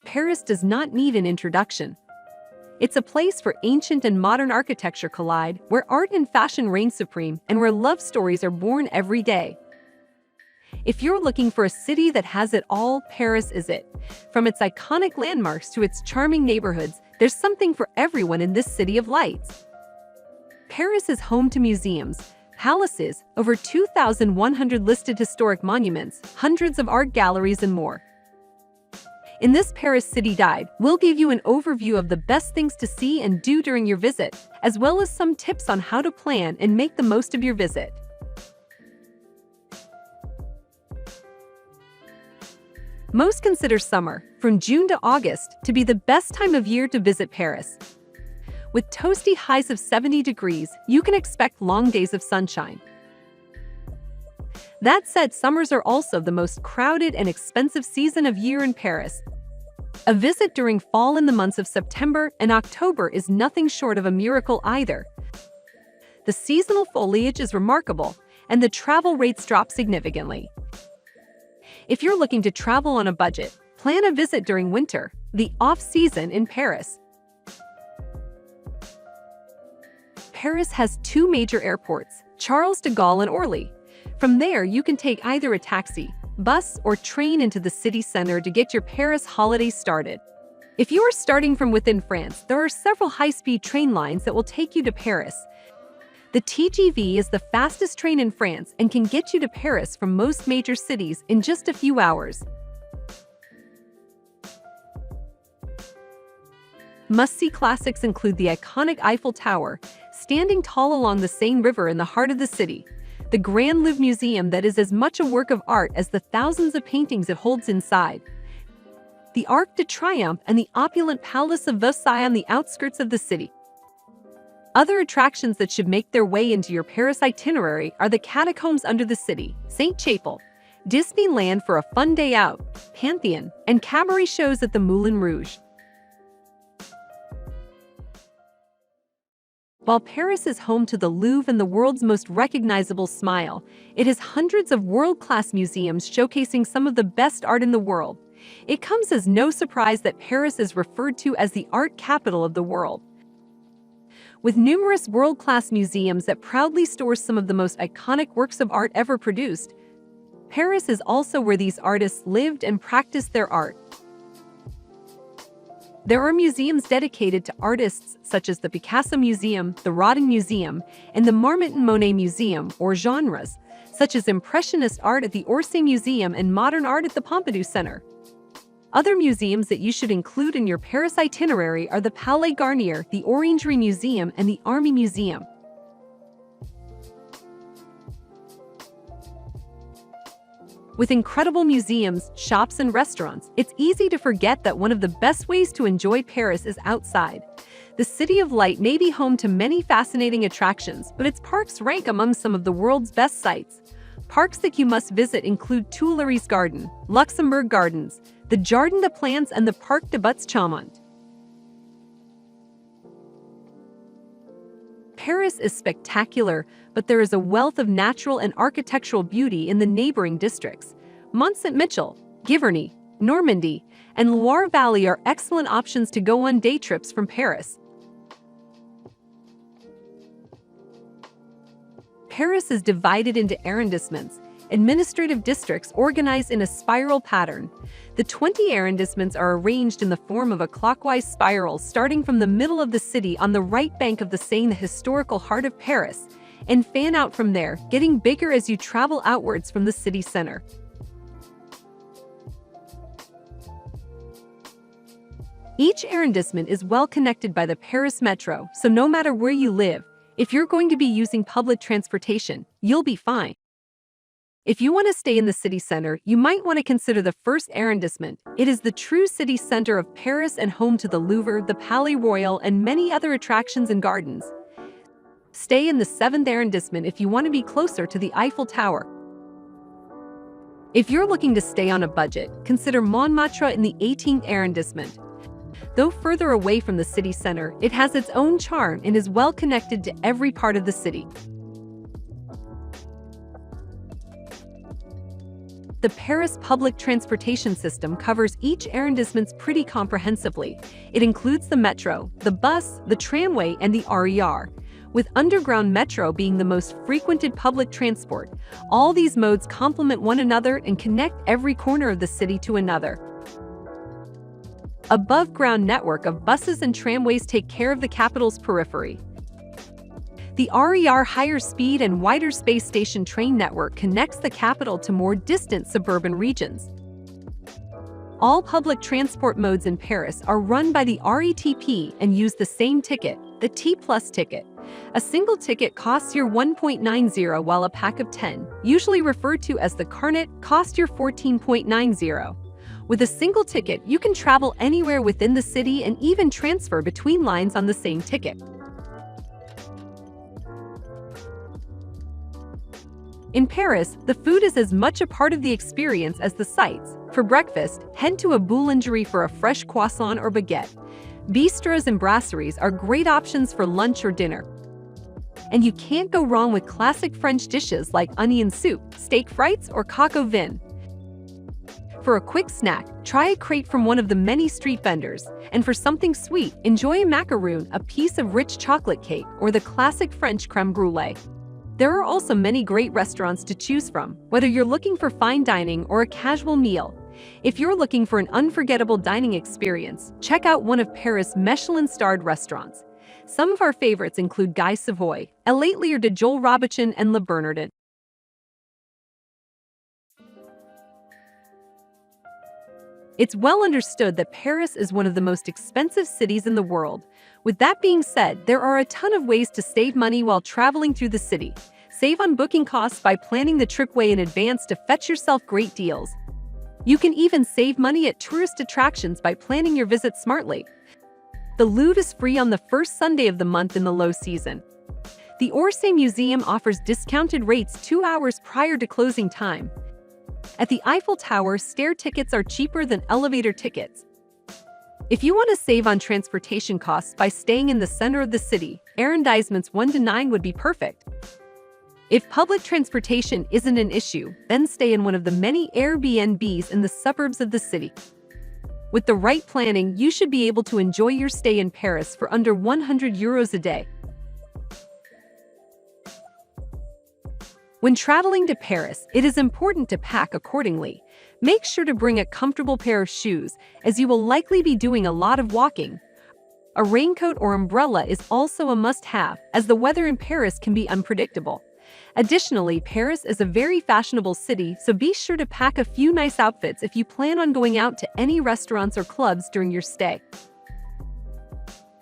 Paris does not need an introduction. It's a place where ancient and modern architecture collide, where art and fashion reign supreme, and where love stories are born every day. If you're looking for a city that has it all, Paris is it. From its iconic landmarks to its charming neighborhoods, there's something for everyone in this city of lights. Paris is home to museums, palaces, over 2,100 listed historic monuments, hundreds of art galleries, and more. In this Paris City Guide, we'll give you an overview of the best things to see and do during your visit, as well as some tips on how to plan and make the most of your visit. Most consider summer, from June to August, to be the best time of year to visit Paris. With toasty highs of 70 degrees, you can expect long days of sunshine. That said, summers are also the most crowded and expensive season of year in Paris. A visit during fall in the months of September and October is nothing short of a miracle either. The seasonal foliage is remarkable, and the travel rates drop significantly. If you're looking to travel on a budget, plan a visit during winter, the off-season in Paris. Paris has two major airports, Charles de Gaulle and Orly. From there, you can take either a taxi, bus, or train into the city center to get your Paris holiday started. If you are starting from within France, there are several high-speed train lines that will take you to Paris. The TGV is the fastest train in France and can get you to Paris from most major cities in just a few hours. Must-see classics include the iconic Eiffel Tower, standing tall along the Seine River in the heart of the city, the Grand Louvre Museum that is as much a work of art as the thousands of paintings it holds inside, the Arc de Triomphe, and the opulent Palace of Versailles on the outskirts of the city. Other attractions that should make their way into your Paris itinerary are the catacombs under the city, Sainte-Chapelle, Disneyland for a fun day out, Pantheon, and cabaret shows at the Moulin Rouge. While Paris is home to the Louvre and the world's most recognizable smile, it has hundreds of world-class museums showcasing some of the best art in the world. It comes as no surprise that Paris is referred to as the art capital of the world. With numerous world-class museums that proudly store some of the most iconic works of art ever produced, Paris is also where these artists lived and practiced their art. There are museums dedicated to artists such as the Picasso Museum, the Rodin Museum, and the Marmottan Monet Museum, or genres such as Impressionist art at the Orsay Museum and modern art at the Pompidou Center. Other museums that you should include in your Paris itinerary are the Palais Garnier, the Orangerie Museum, and the Army Museum. With incredible museums, shops, and restaurants, it's easy to forget that one of the best ways to enjoy Paris is outside. The City of Light may be home to many fascinating attractions, but its parks rank among some of the world's best sites. Parks that you must visit include Tuileries Garden, Luxembourg Gardens, the Jardin des Plantes, and the Parc des Buttes-Chaumont. Paris is spectacular, but there is a wealth of natural and architectural beauty in the neighboring districts. Mont-Saint-Michel, Giverny, Normandy, and Loire Valley are excellent options to go on day trips from Paris. Paris is divided into arrondissements, administrative districts organized in a spiral pattern. The 20 arrondissements are arranged in the form of a clockwise spiral starting from the middle of the city on the right bank of the Seine, the historical heart of Paris, and fan out from there, getting bigger as you travel outwards from the city center. Each arrondissement is well connected by the Paris Metro, so no matter where you live, if you're going to be using public transportation, you'll be fine. If you want to stay in the city center, you might want to consider the first arrondissement. It is the true city center of Paris and home to the Louvre, the Palais Royal, and many other attractions and gardens. Stay in the 7th arrondissement if you want to be closer to the Eiffel Tower. If you're looking to stay on a budget, consider Montmartre in the 18th arrondissement. Though further away from the city center, it has its own charm and is well connected to every part of the city. The Paris public transportation system covers each arrondissement pretty comprehensively. It includes the metro, the bus, the tramway, and the RER, with underground metro being the most frequented public transport. All these modes complement one another and connect every corner of the city to another. Above-ground network of buses and tramways take care of the capital's periphery. The RER higher speed and wider space station train network connects the capital to more distant suburban regions. All public transport modes in Paris are run by the RATP and use the same ticket, the T+ ticket. A single ticket costs you 1.90 while a pack of 10, usually referred to as the carnet, costs you 14.90. With a single ticket, you can travel anywhere within the city and even transfer between lines on the same ticket. In Paris, the food is as much a part of the experience as the sights. For breakfast, head to a boulangerie for a fresh croissant or baguette. Bistros and brasseries are great options for lunch or dinner. And you can't go wrong with classic French dishes like onion soup, steak frites, or coq au vin. For a quick snack, try a crate from one of the many street vendors. And for something sweet, enjoy a macaroon, a piece of rich chocolate cake, or the classic French crème brûlée. There are also many great restaurants to choose from, whether you're looking for fine dining or a casual meal. If you're looking for an unforgettable dining experience, check out one of Paris' Michelin-starred restaurants. Some of our favorites include Guy Savoy, El Atelier de Joel Robuchon, and Le Bernardin. It's well understood that Paris is one of the most expensive cities in the world. With that being said, there are a ton of ways to save money while traveling through the city. Save on booking costs by planning the trip way in advance to fetch yourself great deals. You can even save money at tourist attractions by planning your visit smartly. The Louvre is free on the first Sunday of the month in the low season. The Orsay Museum offers discounted rates 2 hours prior to closing time. At the Eiffel Tower, stair tickets are cheaper than elevator tickets. If you want to save on transportation costs by staying in the center of the city, arrondissements 1 to 9 would be perfect. If public transportation isn't an issue, then stay in one of the many Airbnbs in the suburbs of the city. With the right planning, you should be able to enjoy your stay in Paris for under €100 a day. When traveling to Paris, it is important to pack accordingly. Make sure to bring a comfortable pair of shoes, as you will likely be doing a lot of walking. A raincoat or umbrella is also a must-have, as the weather in Paris can be unpredictable. Additionally, Paris is a very fashionable city, so be sure to pack a few nice outfits if you plan on going out to any restaurants or clubs during your stay.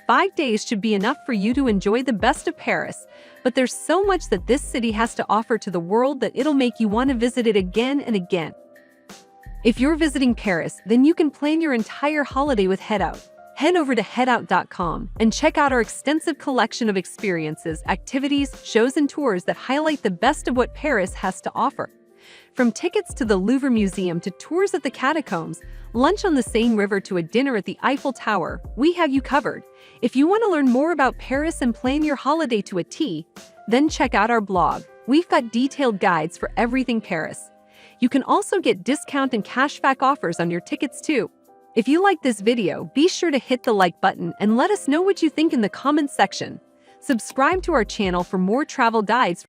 5 days should be enough for you to enjoy the best of Paris, but there's so much that this city has to offer to the world that it'll make you want to visit it again and again. If you're visiting Paris, then you can plan your entire holiday with Headout. Head over to headout.com and check out our extensive collection of experiences, activities, shows, and tours that highlight the best of what Paris has to offer. From tickets to the Louvre Museum to tours at the catacombs, lunch on the Seine River to a dinner at the Eiffel Tower, we have you covered. If you want to learn more about Paris and plan your holiday to a T, then check out our blog. We've got detailed guides for everything Paris. You can also get discount and cashback offers on your tickets too. If you like this video, be sure to hit the like button and let us know what you think in the comments section. Subscribe to our channel for more travel guides.